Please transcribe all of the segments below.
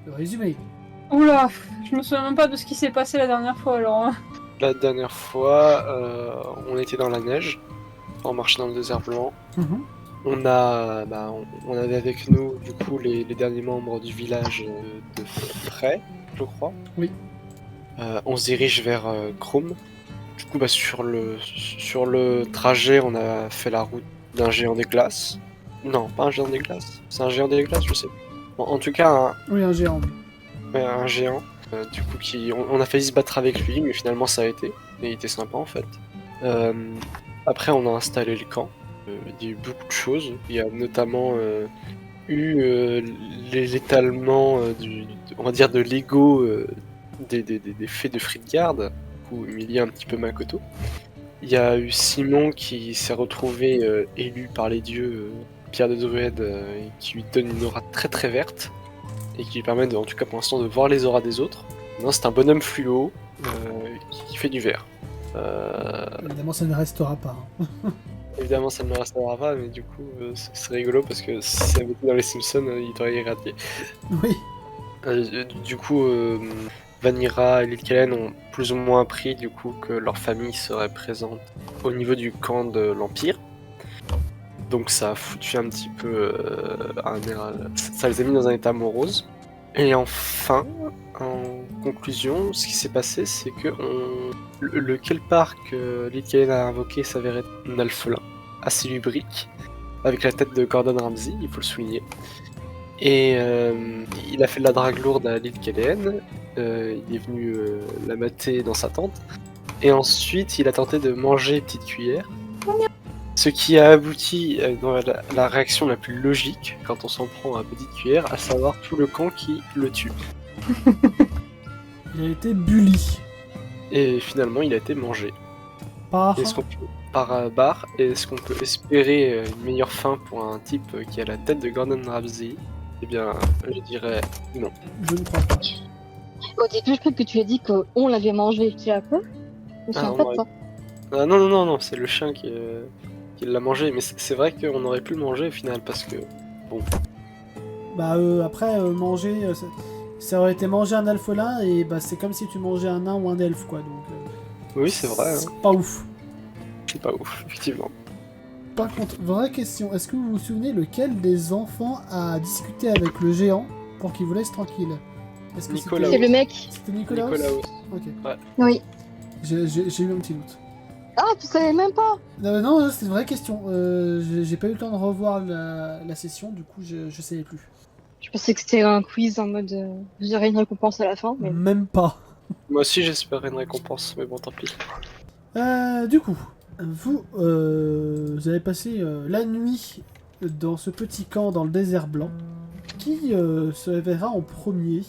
Le résumé. Oula, je me souviens même pas de ce qui s'est passé la dernière fois alors. La dernière fois, on était dans la neige, on marchait dans le désert blanc. Mhm. On avait avec nous du coup les derniers membres du village de Frey, je crois. Oui. On se dirige vers Chrome. Du coup, sur le trajet, on a fait la route d'un géant des glaces. Non, pas un géant des glaces. C'est un géant des glaces, je sais pas. Bon, en tout cas, Oui, un géant. un géant. Du coup, on a failli se battre avec lui, mais finalement ça a été. Et il était sympa en fait. Après, on a installé le camp. Il y a eu beaucoup de choses. Il y a notamment eu l'étalement on va dire de l'ego des fées de Frithgard, où Emilie un petit peu Makoto. Il y a eu Simon qui s'est retrouvé élu par les dieux Pierre de Druède et qui lui donne une aura très très verte et qui lui permet en tout cas pour l'instant de voir les auras des autres. Non, c'est un bonhomme fluo qui fait du vert. Évidemment, ça ne restera pas. Évidemment, ça ne me restera pas, mais du coup, c'est rigolo parce que si ça avait été dans les Simpsons, il t'aurait irradié. Oui. Du coup, Vanira et Lilkelen ont plus ou moins appris du coup que leur famille serait présente au niveau du camp de l'Empire. Donc ça a foutu un petit peu ça les a mis dans un état morose. Et enfin, en conclusion, ce qui s'est passé, c'est que le Kelpar que Lilkelen a invoqué s'avérait un alphelin, assez lubrique, avec la tête de Gordon Ramsay, il faut le souligner. Et il a fait de la drague lourde à Lilkelen, il est venu la mater dans sa tente, et ensuite il a tenté de manger petite cuillère, ce qui a abouti dans la réaction la plus logique quand on s'en prend à petite cuillère, à savoir tout le camp qui le tue. Il a été bully. Et finalement il a été mangé. Par... Par Bar, est-ce qu'on peut espérer une meilleure fin pour un type qui a la tête de Gordon Ramsay? Eh bien, je dirais non. Je ne crois pas. Au début, je crois que tu as dit qu'on l'avait mangé. Tu as quoi? Je me souviens pas de ça. Ah, non, c'est le chien qui l'a mangé. Mais c'est vrai qu'on aurait pu le manger au final parce que. Bon. Bah, après, manger. Ça aurait été manger un alphelin et bah, c'est comme si tu mangeais un nain ou un elfe, quoi. Donc. Oui, c'est vrai. C'est pas ouf. C'est pas ouf, effectivement. Par contre, vraie question, est-ce que vous vous souvenez lequel des enfants a discuté avec le géant pour qu'il vous laisse tranquille? Est-ce que Nicolas. C'est le mec. C'était Nicolas? Ok. Ouais. Oui. J'ai eu un petit doute. Ah, tu savais même pas? Non, c'est une vraie question. J'ai pas eu le temps de revoir la session, du coup je savais plus. Je pensais que c'était un quiz en mode vous aurez une récompense à la fin. Mais... Même pas. Moi aussi j'espérais une récompense, mais bon tant pis. Du coup, vous avez passé la nuit dans ce petit camp dans le désert blanc. Qui se réveillera en premier?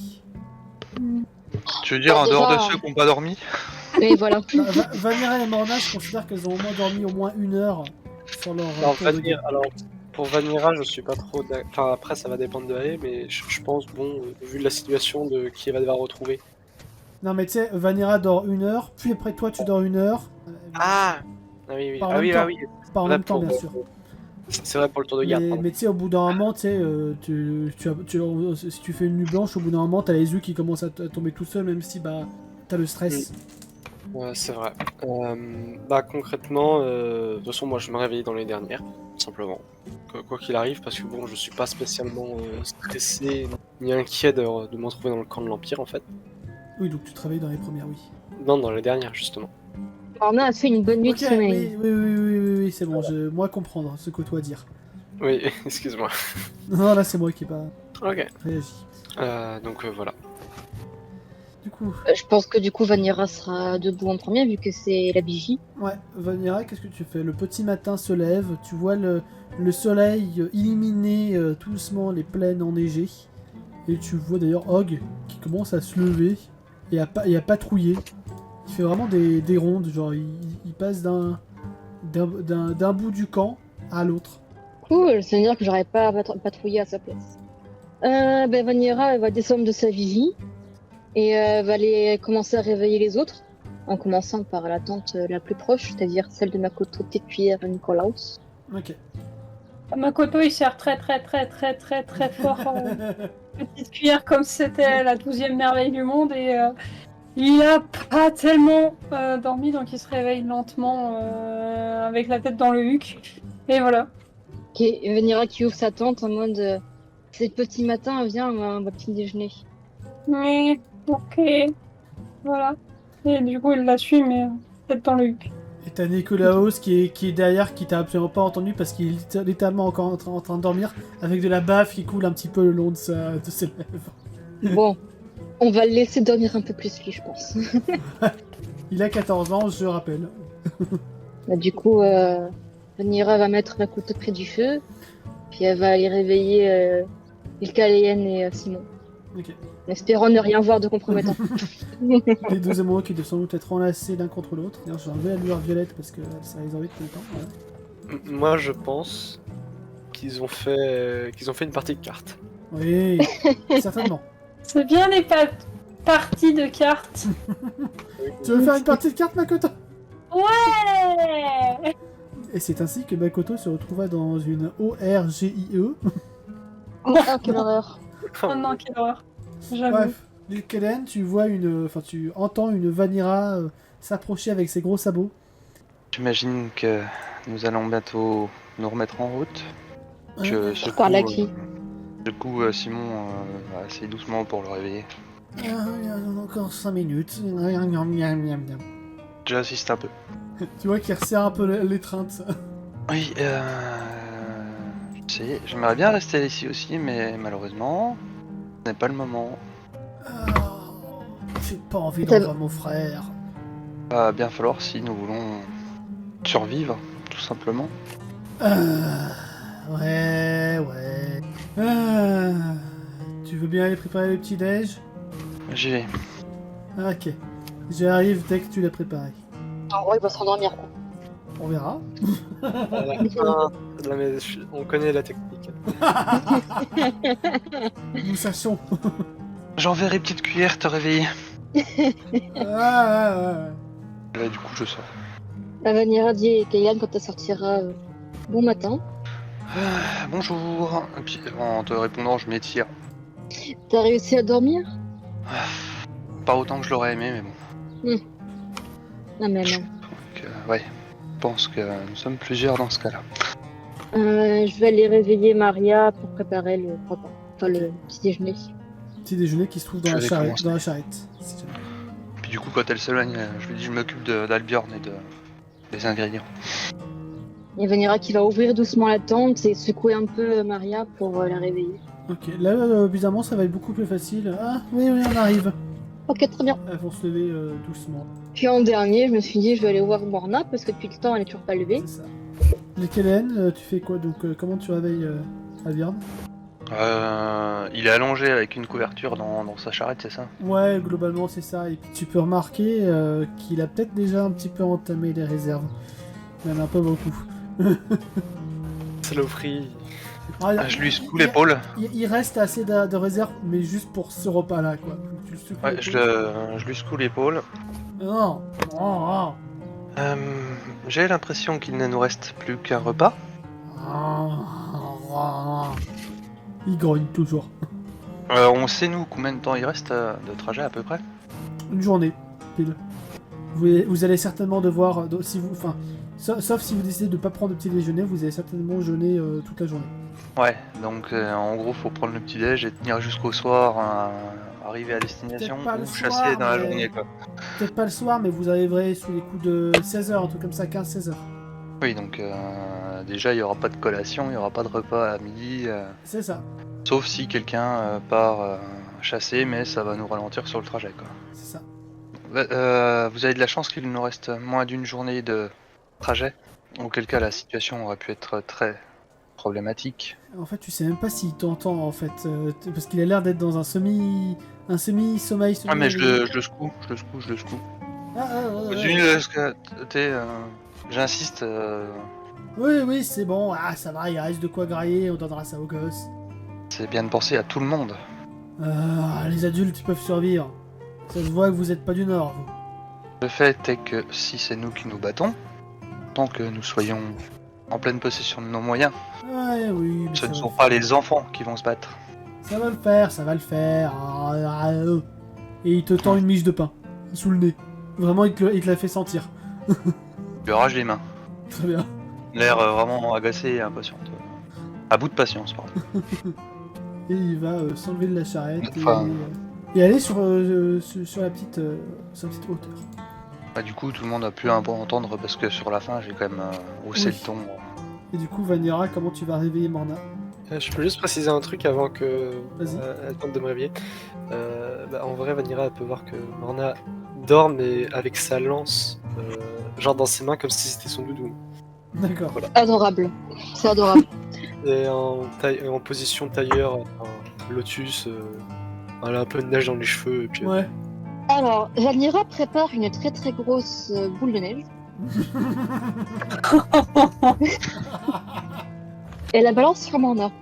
Tu veux dire en déjà- dehors de ceux qui n'ont pas dormi? Et voilà. Vanira et Morna, je considère qu'elles ont au moins dormi au moins 1 heure sur leur Alors, pour Vanira, je suis pas trop. Enfin, après, ça va dépendre de elle, mais je pense, bon, vu la situation de qui elle va devoir retrouver. Non mais tu sais, Vanira dort 1 heure, puis après toi tu dors 1 heure. Ah oui, Par en même temps. oui. Pas en Vrai même temps, pour- bien sûr. C'est vrai pour le tour de garde. pardon. Mais tu sais, au bout d'un moment, tu sais, si tu fais une nuit blanche, au bout d'un moment, t'as les yeux qui commencent à tomber tout seul, même si bah t'as le stress. Ouais, c'est vrai. Concrètement, de toute façon, moi je me réveillais dans les dernières, simplement. Quoi qu'il arrive, parce que bon, je suis pas spécialement stressé ni inquiet de me retrouver dans le camp de l'Empire en fait. Oui, donc tu travailles dans les premières, oui. Non, dans les dernières justement. On a fait une bonne nuit Ok, de sommeil. oui, c'est bon, moi comprendre ce que toi dire. Oui, excuse-moi. Non, là c'est moi qui ai pas Ok. réagi. Donc voilà. Du coup, Je pense que du coup Vanira sera debout en premier vu que c'est la vigie. ouais, Vanira, qu'est-ce que tu fais? Le petit matin se lève, tu vois le soleil illuminer tout doucement les plaines enneigées. Et tu vois d'ailleurs Hog qui commence à se lever et à patrouiller. Il fait vraiment des rondes, genre il passe d'un bout du camp à l'autre. Cool, ça veut dire que j'aurais pas patrouillé à sa place. Vanira elle va descendre de sa vigie et va aller commencer à réveiller les autres, en commençant par la tente la plus proche, c'est-à-dire celle de Makoto, Tête Cuillère et Nicolaus. Ok. Makoto il sert très fort. petite cuillère comme si c'était la 12e merveille du monde et il a pas tellement dormi donc il se réveille lentement avec la tête dans le huc et voilà. Ok, Vanira qui ouvre sa tente en mode c'est le petit matin, viens, on va petit déjeuner. Mais ok, voilà. Et du coup il la suit mais tête dans le huc. Et t'as Nicolaos qui est derrière, qui t'a absolument pas entendu parce qu'il est littéralement encore en train de dormir, avec de la bave qui coule un petit peu le long de ses lèvres. Bon, on va le laisser dormir un peu plus lui, je pense. Il a 14 ans, je rappelle. Bah, du coup, Vanira va mettre la couteau près du feu, puis elle va aller réveiller Ilkaleyen et Simon. Ok. En espérant ne rien voir de compromettant. Les deux amoureux qui doivent sans doute être enlacés l'un contre l'autre. D'ailleurs, j'ai enlevé la lueur violette parce que ça les embête tout le temps. Voilà. Moi, je pense qu'ils ont fait une partie de cartes. Oui, certainement. C'est bien les parties de cartes. Tu veux faire une partie de cartes, Makoto? Ouais. Et c'est ainsi que Makoto se retrouva dans une ORGIE. Oh, quelle horreur. Oh non, quelle horreur. J'avoue. Bref, Kellen, tu entends une Vanira s'approcher avec ses gros sabots. J'imagine que nous allons bientôt nous remettre en route. Je secoue, Par la qui Simon assez doucement pour le réveiller. Encore 5 minutes. J'insiste un peu. Tu vois qu'il resserre un peu l'étreinte. Oui, je sais, j'aimerais bien rester ici aussi, mais malheureusement, ce n'est pas le moment. J'ai pas envie d'en voir mon frère. Va bien falloir si nous voulons survivre, tout simplement. Ouais. Tu veux bien aller préparer le petit déj? J'y vais. Ok. J'arrive dès que tu l'as préparé. En gros, il va se rendormir, quoi. On verra. On connaît la technique. Nous sachons. J'enverrai petite cuillère te réveiller. Ouais. Là, du coup, je sors. La Vanira dit à Kaylan quand elle sortira bon matin. Bonjour. Et puis, en te répondant, je m'étire. T'as réussi à dormir? Pas autant que je l'aurais aimé, mais bon. Non, mais non. Donc, ouais, je pense que nous sommes plusieurs dans ce cas-là. Je vais aller réveiller Maria pour préparer le repas. Enfin, le petit déjeuner. Petit déjeuner qui se trouve dans Je la vais charrette. commencer. Si jamais. Puis du coup, quand elle s'éloigne, je lui dis je m'occupe d'Albjorn et des ingrédients. Il y a Vanira qui va ouvrir doucement la tente et secouer un peu Maria pour la réveiller. Ok, là, bizarrement, ça va être beaucoup plus facile. Ah, oui, on arrive. Ok, très bien. Elles vont se lever doucement. Puis en dernier, je me suis dit je vais aller voir Morna parce que depuis le temps elle est toujours pas levée. C'est ça. Les Kellen, tu fais quoi? Donc, comment tu réveilles Albion? Il est allongé avec une couverture dans sa charrette, c'est ça? Ouais, globalement, c'est ça. Et puis, tu peux remarquer qu'il a peut-être déjà un petit peu entamé les réserves. Même un peu beaucoup. Saloperie. Je lui secoue l'épaule. Il reste assez de réserves, mais juste pour ce repas-là, quoi. Tu le secoues Ouais, l'épaule. je lui secoue l'épaule. Non. J'ai l'impression qu'il ne nous reste plus qu'un repas. Il grogne toujours. On sait nous combien de temps il reste de trajet à peu près? Une journée, pile. Vous allez certainement devoir, sauf si vous décidez de ne pas prendre de petit déjeuner, vous allez certainement jeûner toute la journée. Ouais, donc en gros faut prendre le petit déj et tenir jusqu'au soir, arriver à destination Peut-être pas le ou soir, chasser dans la mais- journée quoi. Peut-être pas le soir, mais vous arriverez sous les coups de 16h, un truc comme ça, 15-16h. Oui, donc déjà il n'y aura pas de collation, il n'y aura pas de repas à midi, C'est ça, sauf si quelqu'un part chasser, mais ça va nous ralentir sur le trajet quoi. c'est ça. Vous avez de la chance qu'il nous reste moins d'une journée de trajet, auquel cas la situation aurait pu être très problématique. En fait, tu sais même pas s'il t'entend, en fait, parce qu'il a l'air d'être dans un semi-sommeil. Ah mais je le secoue. J'insiste. Oui, c'est bon, ça va, il reste de quoi grailler, on donnera ça aux gosses. C'est bien de penser à tout le monde. Les adultes, ils peuvent survivre. Ça se voit que vous êtes pas du Nord, vous. Le fait est que si c'est nous qui nous battons, tant que nous soyons en pleine possession de nos moyens, Ouais, oui, mais ce ça ne va sont le pas faire. les enfants qui vont se battre. Ça va le faire, ça va le faire. Et il te tend une miche de pain sous le nez. Vraiment, il te la fait sentir. Je rage les mains. Très bien. L'air vraiment agacé et impatiente. À bout de patience, pardon. Et il va s'enlever de la charrette Enfin. et aller sur la petite, sur la petite hauteur. Bah, du coup, tout le monde a pu un peu entendre parce que sur la fin, j'ai quand même haussé Oui. le ton. Et du coup, Vanira, comment tu vas réveiller Morna? Je peux juste préciser un truc avant que Vas-y. elle tente de me réveiller. En vrai, Vanira elle peut voir que Morna dort mais avec sa lance, genre dans ses mains comme si c'était son doudou. D'accord. Adorable. C'est adorable. Et en position tailleur, un lotus, elle a un peu de neige dans les cheveux et puis Ouais. Alors, Vanira prépare une très très grosse boule de neige. Et la balance sur Morna.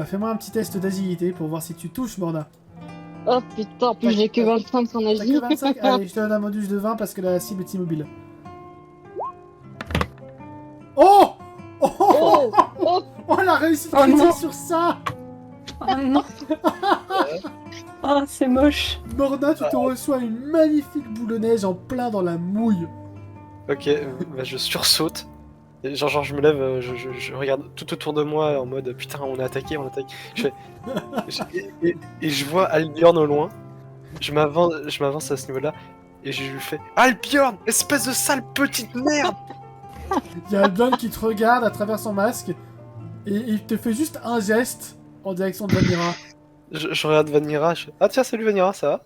Fais-moi un petit test d'agilité pour voir si tu touches Morna. Oh putain, en plus j'ai que 25 en T'as agilité. que 25. Allez, je te donne un modus de 20 parce que la cible est immobile. Oh oh, Oh, oh, oh, la réussite Oh non. critique sur ça. Oh non. Ah, c'est moche. Morna, tu te reçois une magnifique boule de neige en plein dans la mouille. Ok, je sursaute. Et genre je me lève, je regarde tout autour de moi en mode putain on est attaqué, on attaque. Et je vois Albiorn au loin. Je m'avance à ce niveau-là et je lui fais Albiorn, espèce de sale petite merde. Il y a Albion qui te regarde à travers son masque et il te fait juste un geste en direction de Vanira. Je regarde Vanira, je fais ah tiens salut Vanira, ça va?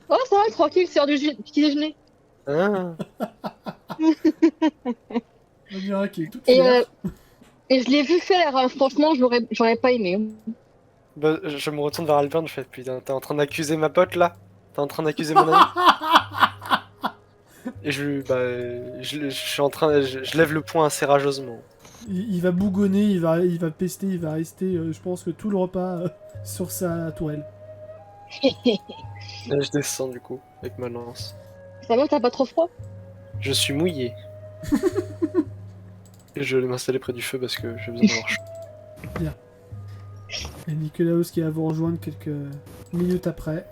oh, ça va, tranquille, c'est l'heure du petit déjeuner. Ah. Vanira qui est toute Et, fière. et je l'ai vu faire, hein. Franchement, j'aurais pas aimé. Bah, je me retourne vers Albiorn, je fais putain t'es en train d'accuser ma pote là? T'es en train d'accuser mon ami? Et je suis en train, je lève le poing assez rageusement. Il va bougonner, il va pester, il va rester, je pense que tout le repas sur sa tourelle. Et je descends du coup avec ma lance. Ça va, t'as pas trop froid? Je suis mouillé. Et je vais m'installer près du feu parce que j'ai besoin d'avoir chaud. Et Nicolaos qui va vous rejoindre quelques minutes après.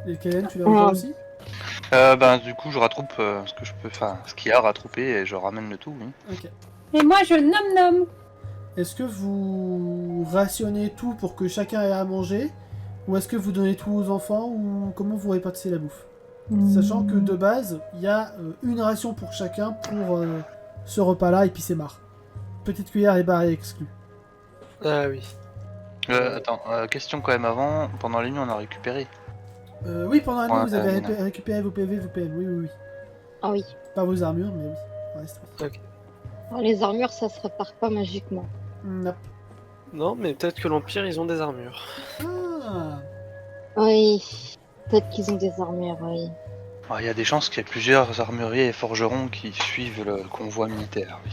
Et Kellen, tu les rejoins aussi? Du coup, je rattrape ce que je peux, enfin, ce qu'il y a à rattraper et je ramène le tout, oui. Ok. Et moi, je nomme. Est-ce que vous rationnez tout pour que chacun ait à manger? Ou est-ce que vous donnez tout aux enfants? Ou comment vous répartissez la bouffe? Sachant que de base, il y a une ration pour chacun pour ce repas-là et puis c'est marre. Petite cuillère et barrée exclue. Ah oui. Attends, question quand même avant. Pendant la nuit, on a récupéré. Oui, pendant la nuit, Ouais, vous avez non. récupéré vos PV, vos PM. Oui, oui, oui. Ah oui. Pas vos armures, mais oui. Le reste, oui. Alors, les armures, ça se répare pas magiquement. Nope. Non, mais peut-être que l'Empire, ils ont des armures. Ah. Oui. Peut-être qu'ils ont des armures, oui. Il y a des chances qu'il y ait plusieurs armuriers et forgerons qui suivent le convoi militaire, oui.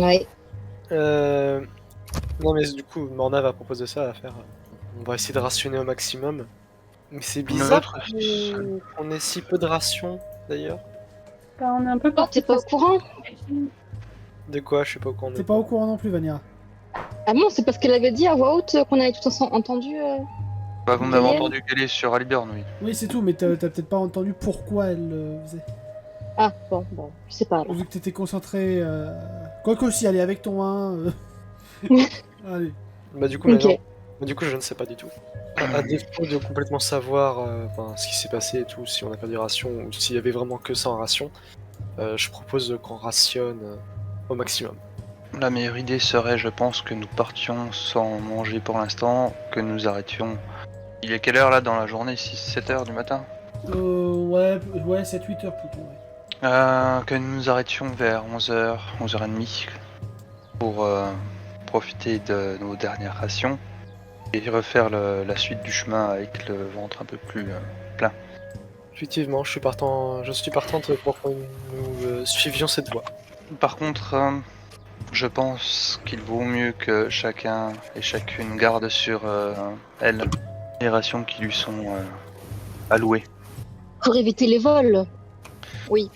Ouais. Non, mais du coup, Morna va proposer ça à faire. On va essayer de rationner au maximum. Mais c'est bizarre Notre qu'on ait si peu de rations, d'ailleurs. Bah, on est un peu Oh, parti. t'es pas au courant? De quoi? Je sais pas où qu'on T'es est. pas au courant non plus, Vanira. Ah bon, c'est parce qu'elle avait dit à voix haute qu'on avait tout entendu. Vous m'avez Gaël entendu gueuler sur Albiorn, oui. Oui, c'est tout, mais t'as peut-être pas entendu pourquoi elle faisait. Ah, bon, je sais pas alors. Vu que t'étais concentré. Quoique aussi, allez, avec ton 1. Allez. Bah, du coup, Ok. maintenant. Bah, du coup, je ne sais pas du tout. À défaut de complètement savoir ce qui s'est passé et tout, si on a pas des rations ou s'il y avait vraiment que ça en ration, je propose qu'on rationne au maximum. La meilleure idée serait, je pense, que nous partions sans manger pour l'instant, que nous arrêtions. Il est quelle heure là dans la journée? 6-7 heures du matin? Ouais, 7-8 heures plutôt, ouais. Que nous nous arrêtions vers 11h, 11h30 pour profiter de nos dernières rations et refaire la suite du chemin avec le ventre un peu plus plein. Effectivement, je suis partante pour que nous suivions cette voie. Par contre, je pense qu'il vaut mieux que chacun et chacune garde sur elle les rations qui lui sont allouées. Pour éviter les vols. Oui.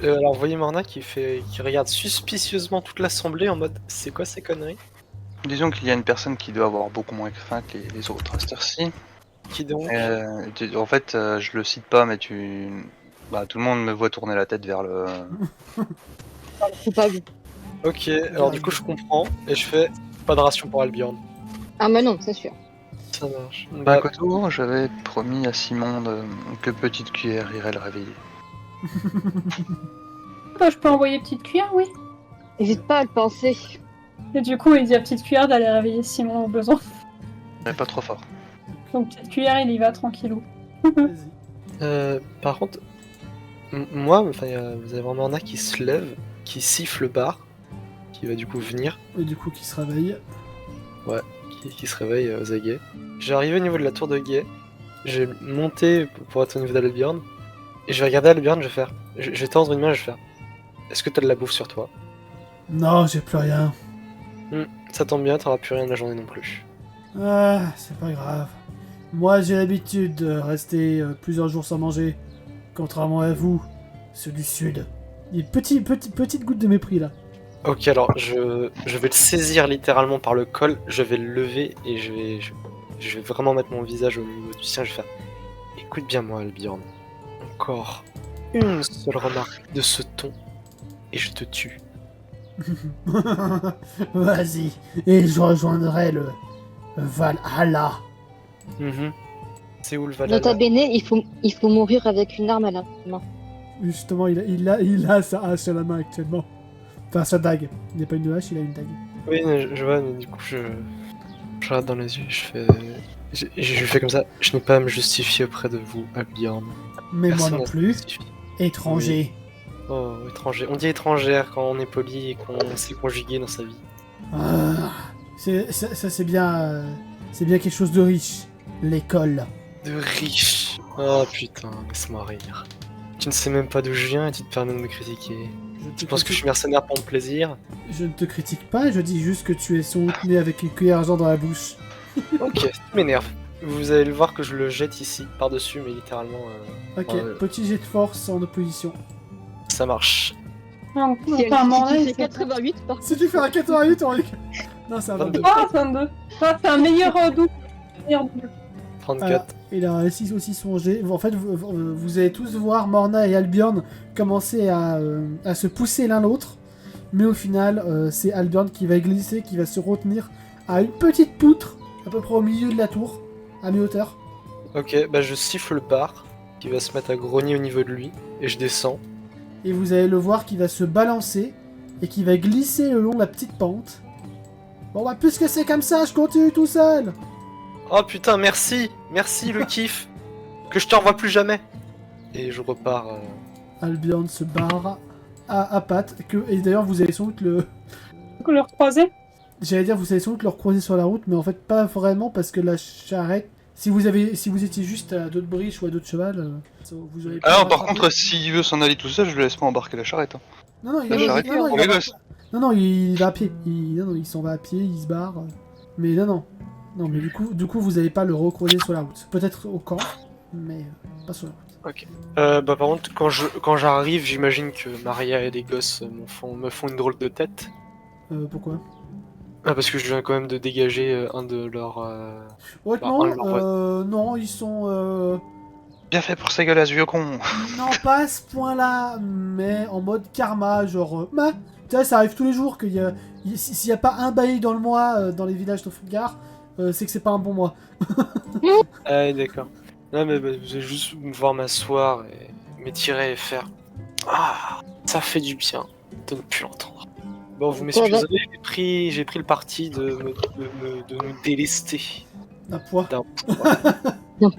Alors, vous voyez Morna qui regarde suspicieusement toute l'assemblée en mode c'est quoi ces conneries? Disons qu'il y a une personne qui doit avoir beaucoup moins faim que les autres à cette heure-ci. Qui donc? En fait, je le cite pas, mais tout le monde me voit tourner la tête vers le... Coupable. Ok, alors du coup je comprends et je fais pas de ration pour Albion. Ah bah non, c'est sûr. Ça marche. Bah, Koto, j'avais promis à Simon que Petite Cuillère irait le réveiller. Je peux envoyer Petite Cuillère, oui. N'hésite pas à le penser. Et du coup, il dit à Petite Cuillère d'aller réveiller Simon au besoin. Mais pas trop fort. Donc Petite Cuillère, il y va tranquillou. Vas-y. Par contre, moi, vous avez vraiment Morna qui se lève, qui siffle le bar, qui va du coup venir, Et du coup, qui se réveille. qui se réveille aux aguets. J'ai arrivé au niveau de la tour de guet, j'ai monté pour être au niveau d'Albion, et je vais regarder Albion, je vais faire. Je vais tendre une main, je vais faire. Est-ce que t'as de la bouffe sur toi? Non, j'ai plus rien. Ça tombe bien, t'auras plus rien de la journée non plus. Ah, c'est pas grave. Moi, j'ai l'habitude de rester plusieurs jours sans manger. Contrairement à vous, ceux du Sud. Il y a petite goutte de mépris là. Ok, alors je vais le saisir littéralement par le col, je vais le lever et je vais vraiment mettre mon visage au niveau du sien, je vais faire. Écoute bien moi, Albion. Encore une seule remarque de ce ton et je te tue. Vas-y, et je rejoindrai le Valhalla. C'est où le Valhalla? Nota bene, il faut mourir avec une arme à la main. Justement, il a sa hache à la main actuellement. Enfin, sa dague. Il n'a pas une hache, il a une dague. Oui, je vois, mais du coup je regarde dans les yeux, je lui fais comme ça. Je n'ai pas à me justifier auprès de vous, Albion. Mais moi Personne non n'a à se plus. justifier. Étranger. Oh, étranger. On dit étrangère quand on est poli et qu'on sait conjuguer dans sa vie. Ah, ça c'est bien. C'est bien quelque chose de riche. L'école. De riche. Oh putain, laisse-moi rire. Tu ne sais même pas d'où je viens et tu te permets de me critiquer. Tu penses que je suis mercenaire pour mon plaisir? Je ne te critique pas, je dis juste que tu es son né avec une cuillère argent dans la bouche. Ok, ça m'énerve. Vous allez le voir que je le jette ici, par-dessus, mais littéralement, Ok, ouais. petit jet de force en opposition. ça marche. Donc, Si elle enfin, si tu Morna, fais il 88, par contre. Si tu fais un 88, on Non, c'est un 22. 22. Ah, 22. Ah, c'est un meilleur double. Meilleur double. 34. Il a réussi aussi son jet. En fait, vous allez tous voir Morna et Albion commencer à se pousser l'un l'autre. Mais au final, c'est Albion qui va glisser, qui va se retenir à une petite poutre, à peu près au milieu de la tour, à mi-hauteur. Ok, bah je siffle le bar, qui va se mettre à grogner au niveau de lui, et je descends. Et vous allez le voir qui va se balancer et qui va glisser le long de la petite pente. Bon bah puisque c'est comme ça, je continue tout seul. Oh putain, merci! Merci le kiff! Que je te revois plus jamais! Et je repars. Albion se barre à pattes. Et d'ailleurs vous allez sans doute le... Le recroiser. J'allais dire vous allez sans doute le recroiser sur la route, mais en fait pas vraiment parce que la charrette... Si vous étiez juste à d'autres briches ou à d'autres cheval, vous auriez pu Alors, le par rattraper. contre, s'il veut s'en aller tout seul, je le laisse pas embarquer la charrette. Hein. Non, non, il La va- charrette, non, non, on il les va- gosse. non, il va à pied. Il s'en va à pied, il se barre. Mais non. Non, mais du coup, vous n'allez pas le recroiser sur la route. Peut-être au camp, mais pas sur la route. Bah par contre, quand j'arrive, j'imagine que Maria et les gosses me font une drôle de tête. Pourquoi Ah, parce que je viens quand même de dégager un de leurs... Honnêtement, Bah, on non, ils sont... Bien fait pour sa gueule à ce vieux con. Non, pas à ce point-là, mais en mode karma, genre... bah, tu vois, ça arrive tous les jours qu'il y a... S'il n'y a pas un bailli dans le mois dans les villages de Fulgar, c'est que c'est pas un bon mois. Ah oui, d'accord. Non mais bah, vous allez juste me voir m'asseoir et m'étirer et faire... Ah, ça fait du bien de ne plus l'entendre. Bon, vous m'excusez, j'ai pris le parti de nous délester Un poids. d'un poids.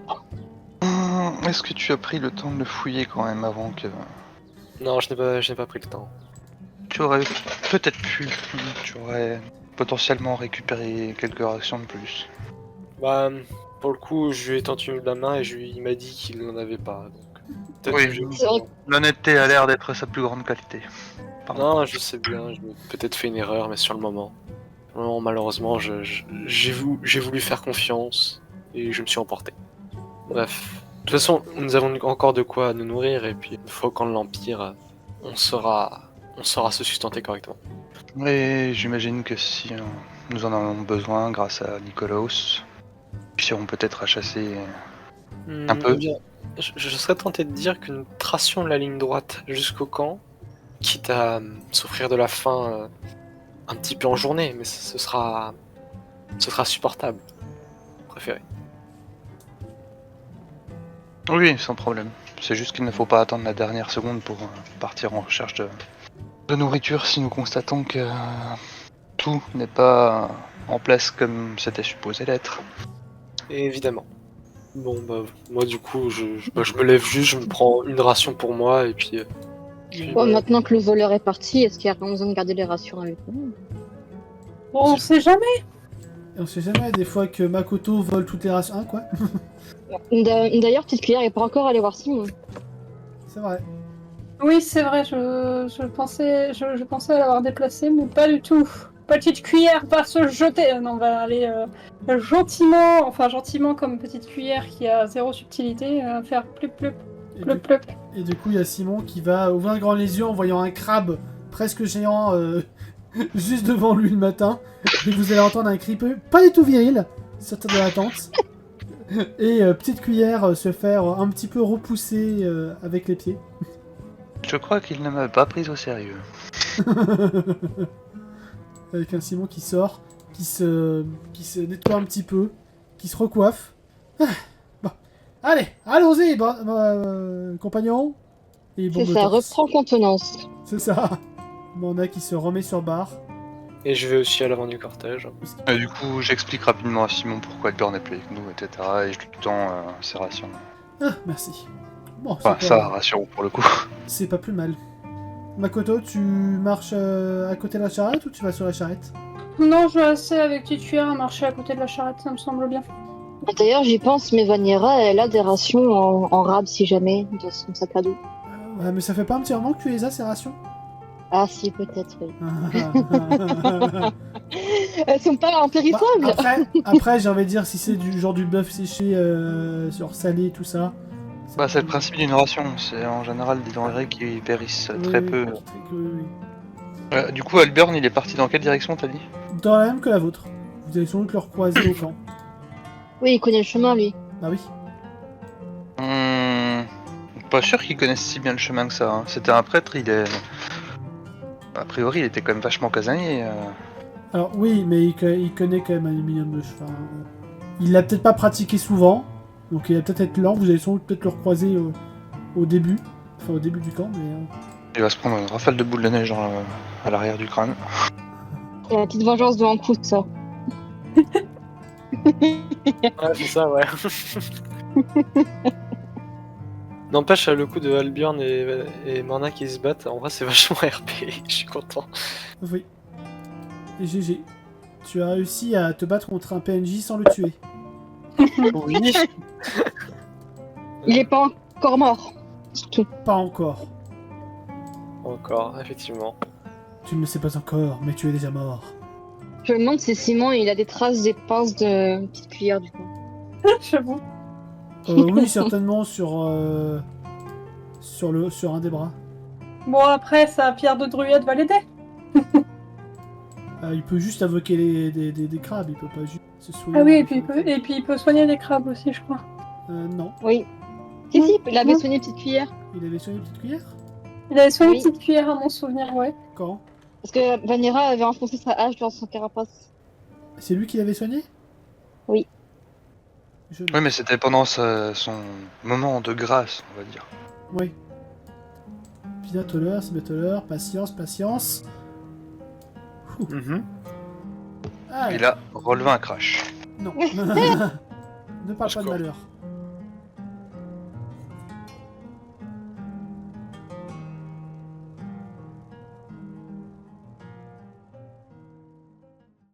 Est-ce que tu as pris le temps de le fouiller quand même avant que... Non, je n'ai pas pris le temps. Tu aurais peut-être pu. Tu aurais potentiellement récupéré quelques rations de plus. Bah, pour le coup, je lui ai tendu la main et il m'a dit qu'il n'en avait pas. Donc, peut-être Oui. que je- C'est vrai. L'honnêteté a l'air d'être sa plus grande qualité. Pardon. Non, je sais bien, j'ai peut-être fait une erreur, mais sur le moment. Non, malheureusement, j'ai voulu faire confiance et je me suis emporté. Bref. De toute façon, nous avons encore de quoi nous nourrir et puis une fois qu'en l'Empire, on saura se sustenter correctement. Et j'imagine que si nous en avons besoin grâce à Nikolaos, nous puissions peut-être à chasser. Un peu. Eh bien, je serais tenté de dire que nous tracions la ligne droite jusqu'au camp, quitte à souffrir de la faim un petit peu en journée, mais ce sera supportable. Préféré. Oui, sans problème. C'est juste qu'il ne faut pas attendre la dernière seconde pour partir en recherche de nourriture si nous constatons que tout n'est pas en place comme c'était supposé l'être. Et évidemment. Bon, bah, moi du coup, je me lève juste, je me prends une ration pour moi, et puis... Bon, maintenant que le voleur est parti, est-ce qu'il y a vraiment besoin de garder les rations avec nous? Bon, on sait jamais. Et on sait jamais, des fois que Makoto vole toutes les rations. Hein, quoi? D'ailleurs, petite cuillère est pas encore allée voir Simon. C'est vrai. Oui, c'est vrai, je pensais l'avoir déplacé, mais pas du tout. Petite cuillère va se jeter. Non, on va aller gentiment comme petite cuillère qui a zéro subtilité, faire plup plup plup plup. Et du coup, il y a Simon qui va ouvrir grand les yeux en voyant un crabe presque géant juste devant lui le matin. Et vous allez entendre un cri pas du tout viril sortir de la tente. Et petite cuillère se faire un petit peu repousser avec les pieds. Je crois qu'il ne m'a pas pris au sérieux. Avec un Simon qui sort, qui se nettoie un petit peu, qui se recoiffe. Bon. Allez, allons-y, compagnon. Et bon, C'est ça, reprends contenance. C'est ça. Manda qui se remet sur barre. Et je vais aussi à l'avant du cortège. Et du coup, j'explique rapidement à Simon pourquoi Edgar n'est plus avec nous, etc. Et je lui tends ses rations. Ah, merci. Bon, Enfin, c'est ça, pas... ration pour le coup. c'est pas plus mal. Makoto, tu marches à côté de la charrette ou tu vas sur la charrette? Non, je vais rester avec petite cuillère à marcher à côté de la charrette, ça me semble bien. D'ailleurs, j'y pense, mais Vanira, elle a des rations en rab si jamais, dans son sac à dos. Ouais, mais ça fait pas un petit moment que tu les as, ces rations? Ah si, peut-être, oui. Bah, Elles sont pas impérissables. après j'ai envie de dire, si c'est du genre du bœuf séché, sur salé, tout ça... Bah, c'est le principe d'une ration. C'est en général des denrées qui périssent très peu. Oui. Du coup, Alburn, il est parti dans quelle direction, t'as dit? Dans la même que la vôtre. Vous allez sans doute le recroiser au camp. Oui, il connaît le chemin, lui. Bah oui. Pas sûr qu'il connaisse si bien le chemin que ça. Hein. C'était un prêtre, il est... A priori, il était quand même vachement casanier. Alors oui, mais il connaît quand même un minimum de cheval. Il l'a peut-être pas pratiqué souvent, donc il va peut-être être lent. Vous allez sans doute peut-être le recroiser au début. Enfin au début du camp, mais... Il va se prendre une rafale de boules de neige à l'arrière du crâne. C'est la petite vengeance de Hankout, ça. Ouais, c'est ça, ouais. N'empêche, le coup de Albion et Morna qui se battent, en vrai, c'est vachement RP. Je suis content. Oui. Et GG. Tu as réussi à te battre contre un PNJ sans le tuer. Oui. Il est pas encore mort. Surtout. Pas encore. Encore, effectivement. Tu ne le sais pas encore, mais tu es déjà mort. Je me demande si Simon, il a des traces des pinces de petite cuillère, du coup. J'avoue. Oui, certainement sur un des bras. Bon, après, sa pierre de druide va l'aider. Il peut juste invoquer des crabes, il peut pas juste se soigner. Ah oui, et puis il peut soigner les crabes aussi, je crois. Non. Oui. Si, il avait soigné petite cuillère. Il avait soigné petite cuillère? Il avait soigné Oui. petite cuillère à mon souvenir, ouais. Quand? Parce que Vanira avait enfoncé sa hache dans son carapace. C'est lui qui l'avait soigné? Oui. Oui, mais c'était pendant son moment de grâce, on va dire. Oui. Pinatoler, Sibatoler, patience. Ouh. Ah, Il a relevé un crash. non. Ne parle pas de D'accord. malheur.